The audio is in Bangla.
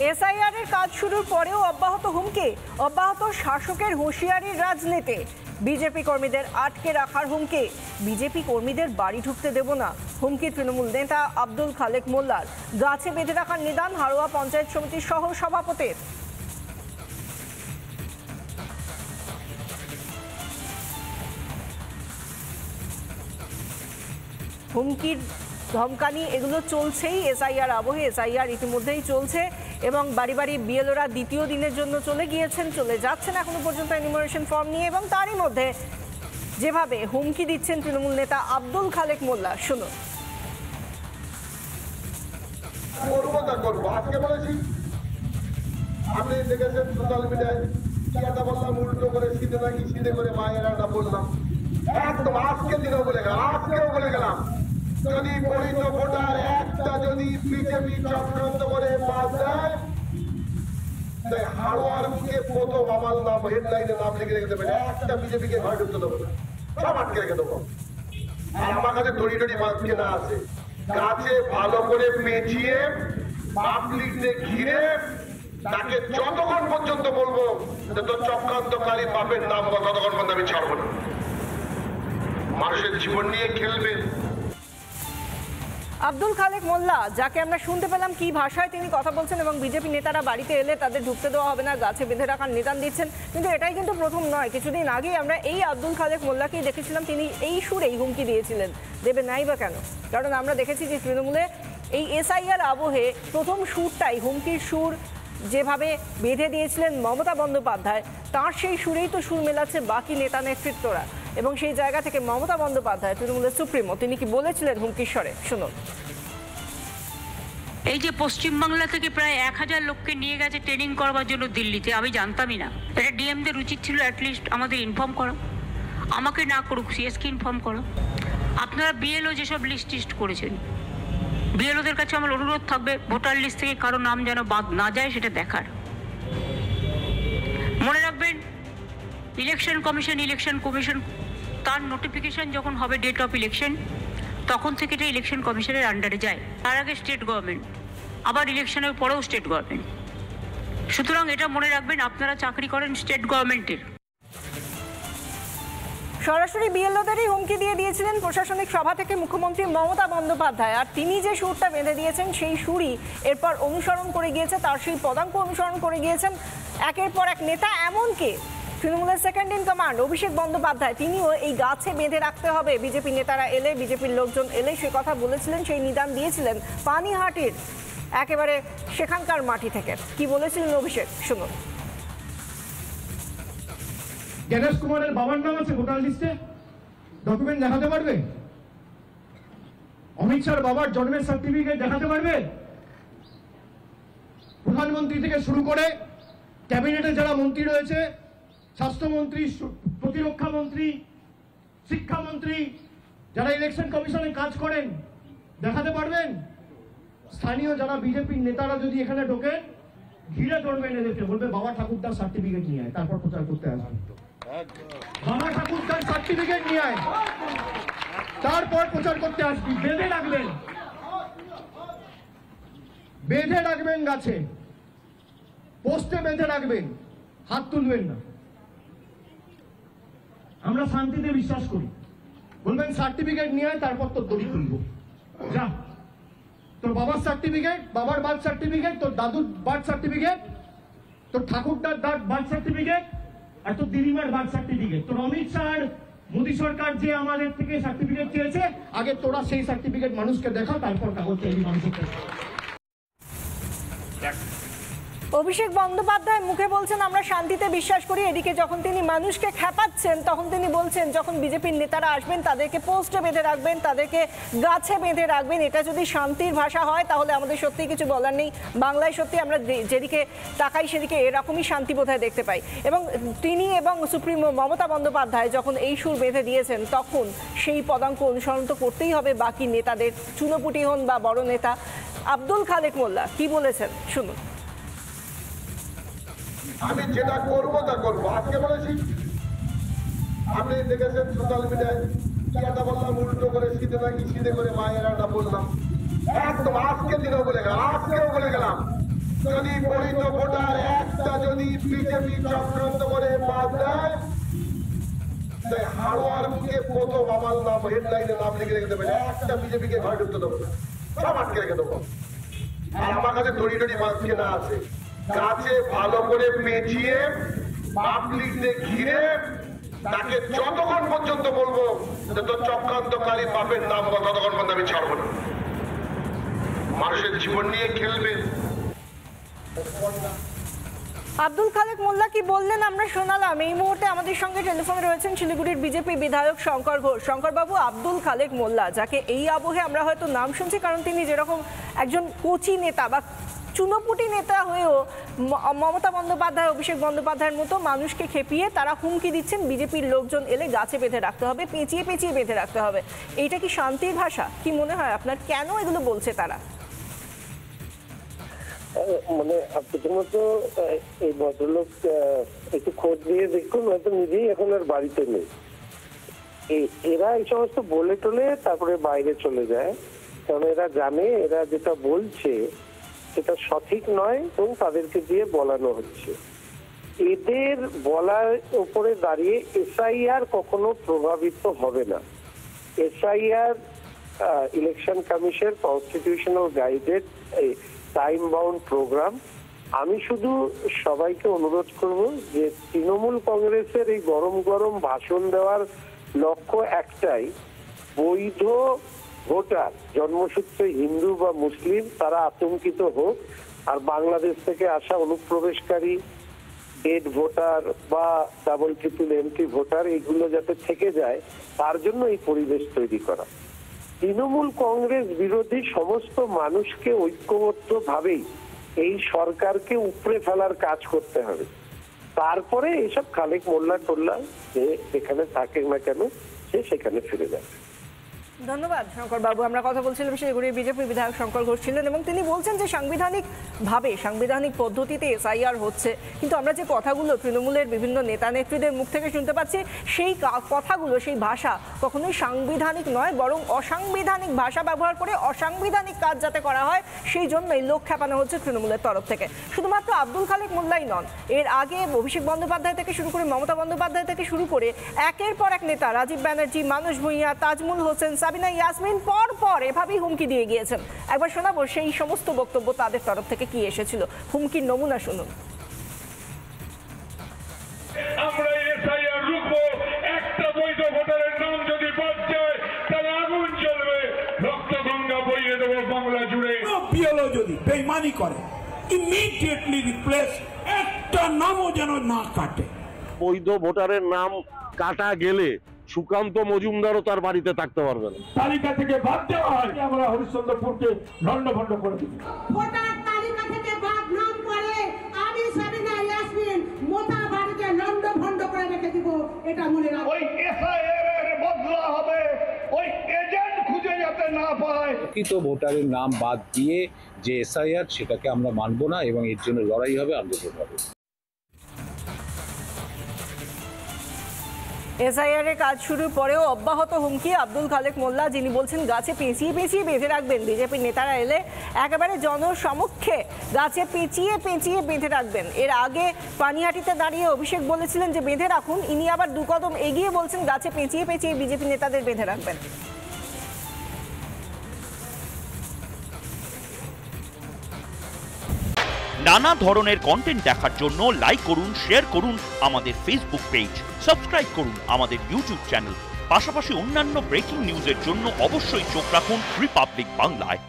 এসআইআর এর কাজ শুরুর পরেও অব্যাহত হুমকি, অব্যাহত শাসকের হুঁশিয়ারির রাজনীতি। বিজেপি কর্মীদের আটকে রাখার হুমকি, বিজেপি কর্মীদের বাড়ি ঢুকতে দেব না হুমকি তৃণমূল নেতা আব্দুল খালেক মোল্লার। গাছে বেঁধে রাখার নিদান হারোয়া পঞ্চায়েত সমিতির সহ সভাপতির। হুমকির ধমকানি এগুলো চলছেই এসআইআর আবহে। এসআইআর ইতিমধ্যেই চলছে এবং বাড়ি বাড়ি বিএলওরা দ্বিতীয় দিনের জন্য চলে যাচ্ছেন এখনো পর্যন্ত এনিউমারেশন ফর্ম নিয়ে। এবং তারই মধ্যে যেভাবে হুমকি দিচ্ছেন তৃণমূল নেতা আব্দুল খালেক মোল্লা, শুনুন। আজকে বলেছি, আপনি দেখেছেন সোশ্যাল মিডিয়ায় একটা বললাম উল্টো করে শীতে নাকি শীতে করে মায়েরা বললাম, একদম আজকের দিনেও বলে গেলাম, আজকেও বলে গেলাম, যদি বৈধ ভোটার একটা যদি বিজেপি চক্রান্ত করে বাদ দেয়, হাড়োয়ার মুখে প্রথম আমার নাম হেডলাইনে নাম লিখে রেখে দেবেন, একটা বিজেপিকে ঘরে ঢুকতে দেবো না, সব আটকে রেখে দেবো। আমার কাছে দড়ি মাছ কেনা আছে, গাছে ভালো করে পেঁচিয়ে পাবলিককে ঘিরে তাকে যতক্ষণ পর্যন্ত বলবো যে তোর চক্রান্তকারী বাপের নাম ততক্ষণ পর্যন্ত আমি ছাড়বো না। মানুষের জীবন নিয়ে খেলবে। আব্দুল খালেক মোল্লা, যাকে আমরা শুনতে পেলাম কি ভাষায় তিনি কথা বলছেন, এবং বিজেপি নেতারা বাড়িতে এলে তাদের ঢুকতে দেওয়া হবে না, গাছে বেঁধে রাখার নিদান দিচ্ছেন। কিন্তু এটাই কিন্তু প্রথম নয়, কিছুদিন আগে আমরা এই আব্দুল খালেক মোল্লাকেই দেখেছিলাম, তিনি এই সুরেই হুমকি দিয়েছিলেন। দেবে নাই বা কেন? কারণ আমরা দেখেছি যে তৃণমূলে এই এসআইআর আবহে প্রথম সুরটাই হুমকির সুর যেভাবে বেঁধে দিয়েছিলেন মমতা বন্দ্যোপাধ্যায়, তার সেই সুরেই তো সুর মেলাচ্ছে বাকি নেতা নেতৃত্বরা। এবং সেই জায়গা থেকে মমতা বন্দ্যোপাধ্যায়, তৃণমূলের সুপ্রিমো, তিনি কি বলেছিলেন হুমকির স্বরে, শুনুন। এই যে পশ্চিমবাংলা থেকে প্রায় 1000 লোককে নিয়ে গেছে ট্রেনিং করবার জন্য দিল্লিতে, আমি জানতামই না। এটা ডিএমদের উচিত ছিল অ্যাটলিস্ট আমাদের ইনফর্ম করা, আমাকে না করুক সিএসকে ইনফর্ম করো। আপনারা বিএলও যেসব লিস্ট করেছেন, বিএলওদের কাছে আমার অনুরোধ থাকবে ভোটার লিস্ট থেকে কারো নাম যেন বাদ না যায় সেটা দেখার। মনে রাখবেন, ইলেকশন কমিশন তার নোটিফিকেশন যখন হবে ডেট অফ ইলেকশন, তখন থেকে এটা ইলেকশন কমিশনের আন্ডারে যায়। তার আগে স্টেট গভর্নমেন্ট, আবার ইলেকশনের পরেও স্টেট গভর্নমেন্ট। সুতরাং এটা মনে রাখবেন, আপনারা চাকরি করেন স্টেট গভর্নমেন্টের। সরাসরি বিএলওদেরই হুমকি দিয়েছিলেন প্রশাসনিক সভা থেকে মুখ্যমন্ত্রী মমতা বন্দ্যোপাধ্যায়। আর তিনি যে সুরটা বেঁধে দিয়েছেন সেই সুরই এরপর অনুসরণ করে গিয়েছে, তার সেই পদাঙ্ক অনুসরণ করে গিয়েছেন একের পর এক নেতা। এমনকি তৃণমূলের second in command Abhishek Bandyopadhyay, তিনিও এই গাছে বেঁধে রাখতে হবে, বিজেপি নেতারা এলে, বিজেপির লোকজন এলে সে কথা বলেছিলেন, সেই নিদান দিয়েছিলেন পানিহাটির একেবারে সেখানকার মাটি থেকে। কি বলেছিলেন অভিষেক, শুনুন। জ্ঞানেশ কুমারের বাবার নাম আছে ভোটার লিস্টে, ডকুমেন্ট দেখাতে পারবে? অমিত শাহর বাবার জন্মের সার্টিফিকেট দেখাতে পারবে? প্রধানমন্ত্রী থেকে শুরু করে ক্যাবিনেটে যারা মন্ত্রী রয়েছে, স্বাস্থ্যমন্ত্রী, প্রতিরক্ষা মন্ত্রী, শিক্ষামন্ত্রী, যারা ইলেকশন কমিশনে কাজ করেন, দেখাতে পারবেন? স্থানীয় যারা বিজেপির নেতারা যদি এখানে ঢোকে, ঘিরে ধরবেন এদেরকে, বলবে বাবা ঠাকুরদার সার্টিফিকেট নিয়ে আয়, তারপর প্রচার করতে আসবেন। বাবা ঠাকুরদার সার্টিফিকেট নিয়ে আয়, তারপর প্রচার করতে আসবি। বেঁধে রাখবেন গাছে, পোস্টে বেঁধে রাখবেন, হাত তুলবেন না। আমরা শান্তিতে বিশ্বাস করি। বলবেন সার্টিফিকেট নিয়ে আয়, তারপর তোর দড়ি তুলবো। যা, তোর বাবার সার্টিফিকেট, বাবার বার্থ সার্টিফিকেট, তোর দাদুর বার্থ সার্টিফিকেট, তোর ঠাকুরদার বার্থ সার্টিফিকেট, আর তোর দিদিমার বার্থ সার্টিফিকেট, তোর অমিত শাহ, মোদী সরকার যে আমাদের থেকে সার্টিফিকেট চেয়েছে, আগে তোরা সেই সার্টিফিকেট মানুষকে দেখা, তারপর কাগজ চাইবি মানুষকে। অভিষেক বন্দ্যোপাধ্যায় মুখে বলছেন আমরা শান্তিতে বিশ্বাস করি, এদিকে যখন তিনি মানুষকে খেপাচ্ছেন তখন তিনি বলছেন যখন বিজেপির নেতারা আসবেন তাদেরকে পোস্টে বেঁধে রাখবেন, তাদেরকে গাছে বেঁধে রাখবেন। এটা যদি শান্তির ভাষা হয় তাহলে আমাদের সত্যি কিছু বলার নেই। বাংলায় সত্যি আমরা যেদিকে তাকাই সেদিকে এরকমই শান্তি বোধহয় দেখতে পাই। এবং তিনি এবং সুপ্রিমো মমতা বন্দ্যোপাধ্যায় যখন এই সুর বেঁধে দিয়েছেন, তখন সেই পদাঙ্ক অনুসরণ তো করতেই হবে বাকি নেতাদের, চুনোপুটি হন বা বড় নেতা। আব্দুল খালেক মোল্লা কি বলেছেন, শুনুন। আমি যেটা করবো তা করবো, আজকে বলেছি, আপনি দেখেছেন সোশ্যাল মিডিয়ায় একটা বললাম উল্টো করে শীতে নাকি শীতে করে মায়েরা বললাম, একদম আজকের দিনেও বলে গেলাম, আজকেও বলে গেলাম, যদি বৈধ ভোটার একটা যদি বিজেপি চক্রান্ত করে বাদ দেয়, হাড়োয়ার বুকে প্রথম আমার নাম হেডলাইনে নাম লিখে রেখে দেবেন, একটা বিজেপিকে ঘরে ঢুকতে দেবো না, সব আটকে রেখে দেবো। আর আমার কাছে দড়ি মাছ কেনা আছে, গাছে ভালো করে পেঁচিয়ে পাবলিককে ঘিরে তাকে যতক্ষণ পর্যন্ত বলবো যে তোর চক্রান্তকারী বাপের নাম ততক্ষণ পর্যন্ত আমি ছাড়বো না। মানুষের জীবন নিয়ে খেলবে। আব্দুল খালেক মোল্লা কি বললেন আমরা শোনালাম। এই মুহূর্তে আমাদের সঙ্গে টেলিফোনে রয়েছেন শিলিগুড়ির বিজেপি বিধায়ক শঙ্কর ঘোষ। শঙ্কর বাবু, আব্দুল খালেক মোল্লা, যাকে এই আবহে আমরা হয়তো নাম শুনছি কারণ তিনি যেরকম একজন কোচি নেতা বা চুনোপুটি নেতা হয়েও মমতা বন্দ্যোপাধ্যায়, অভিষেক বন্দ্যোপাধ্যায়ের মতো মানুষকে খেপিয়ে তারা হুমকি দিচ্ছেন বিজেপির লোকজন এলে গাছে বেঁধে রাখতে হবে, পেঁচিয়ে পেঁচিয়ে বেঁধে রাখতে হবে। এইটা কি শান্তির ভাষা? কি মনে হয় আপনার, কেন এগুলো বলছে তারা? মানে প্রথমত এই ভদ্রলোক একটু খোঁজ নিয়ে দেখুন, হয়তো নিজেই এখন আর বাড়িতে নেই। এরা এই সমস্ত বলে টলে তারপরে বাইরে চলে যায়, কারণ এরা জানে এরা যেটা বলছে সেটা সঠিক নয় এবং তাদেরকে দিয়ে বলানো হচ্ছে। এদের বলার উপরে দাঁড়িয়ে এসআইআর কখনো প্রভাবিত হবে না। SIR election commission constitutional guided time bound programme. আমি শুধু সবাইকে অনুরোধ করব যে তৃণমূল কংগ্রেসের এই গরম গরম ভাষণ দেওয়ার লক্ষ্য একটাই, বৈধ ভোটার জন্মসূত্রে হিন্দু বা মুসলিম তারা আতঙ্কিত হোক, আর বাংলাদেশ থেকে আসা অনুপ্রবেশকারী ডেড ভোটার বা ডাবল ট্রিপল এন্ট্রি ভোটার এইগুলো যাতে থেকে যায় তার জন্য এই পরিবেশ তৈরি করা। তৃণমূল কংগ্রেস বিরোধী সমস্ত মানুষকে ঐক্যবদ্ধ ভাবেই এই সরকারকে উপড়ে ফেলার কাজ করতে হবে। তারপরে এইসব খালেক মোল্লা টোল্লা যে যেখানে থাকে না কেন সে সেখানে ফিরে যাবে। ধন্যবাদ শঙ্কর বাবু। আমরা কথা বলছিলাম শিলিগুড়ির বিজেপি বিধায়ক শঙ্কর ঘোষ ছিলেন এবং তিনি বলছেন যে সাংবিধানিক পদ্ধতিতে এসআইআর হচ্ছে, কিন্তু আমরা যে কথাগুলো তৃণমূলের বিভিন্ন নেতা নেত্রীদের মুখ থেকে শুনতে পাচ্ছি সেই কথাগুলো, সেই ভাষা কখনোই সাংবিধানিক নয়, বরং অসাংবিধানিক ভাষা ব্যবহার করে অসাংবিধানিক কাজ যাতে করা হয় সেই জন্যই লোক খেপানো হচ্ছে তৃণমূলের তরফ থেকে। শুধুমাত্র আব্দুল খালেক মোল্লাই নন, এর আগে অভিষেক বন্দ্যোপাধ্যায় থেকে শুরু করে মমতা বন্দ্যোপাধ্যায় থেকে শুরু করে একের পর এক নেতা, রাজীব ব্যানার্জি, মানস ভূঁইয়া, তাজমুল হোসেন, সাবিনা ইয়াসমিন পর এভাবেই হুমকি দিয়ে গিয়েছেন। একবার শোনাবো সেই সমস্ত বক্তব্য তাদের তরফ থেকে কি এসেছিল, হুমকির নমুনা শুনুন। আমরা এসআইআর রুখবো, একটা বৈধ ভোটারের নাম যদি বাদ যায় তাহলে আগুন জ্বলবে, রক্ত গঙ্গা বইয়ে দেবো বাংলা জুড়ে। বিএলও যদি বেইমানি করে ইমিডিয়েটলি রিপ্লেস, একটা নামও যেন না কাটে। বৈধ ভোটারের নাম কাটা গেলে সুকান্ত মজুমদারও তার বাড়িতে থাকতে পারবে না। তালিকা থেকে বাদ দেওয়া হয়, আমরা হরিশ্চন্দ্রপুরকে লন্ডভন্ড করে দিব। ভোটার তালিকা থেকে বাদ নাম করে আমি সাবিনা ইয়াসমিন মোটা বাড়িতে লন্ডভন্ড করে রেখে দিব, এটা মনে রাখবেন। ওই এসআইআর এর বদলা হবে, ওই এজেন্ট খুঁজে যাতে না পায়। প্রকৃত ভোটারের নাম বাদ দিয়ে যে এসআইআর সেটাকে আমরা মানব না এবং এর জন্য লড়াই হবে, আন্দোলন হবে। এসআইআর এর কাজ শুরুর পরেও অব্যাহত হুমকি আব্দুল খালেক মোল্লা, যিনি বলছেন গাছে পেঁচিয়ে পেঁচিয়ে বেঁধে রাখবেন, বিজেপির নেতারা এলে একেবারে জনসমক্ষে গাছে পেঁচিয়ে পেঁচিয়ে বেঁধে রাখবেন। এর আগে পানিহাটিতে দাঁড়িয়ে অভিষেক বলেছিলেন যে বেঁধে রাখুন, ইনি আবার দু কদম এগিয়ে বলছেন গাছে পেঁচিয়ে পেঁচিয়ে বিজেপি নেতাদের বেঁধে রাখবেন। নানা ধরনের কন্টেন্ট দেখার জন্য লাইক করুন, শেয়ার করুন আমাদের ফেসবুক পেজ, সাবস্ক্রাইব করুন আমাদের ইউটিউব চ্যানেল। পাশাপাশি অন্যান্য ব্রেকিং নিউজের জন্য অবশ্যই চোখ রাখুন রিপাবলিক বাংলায়।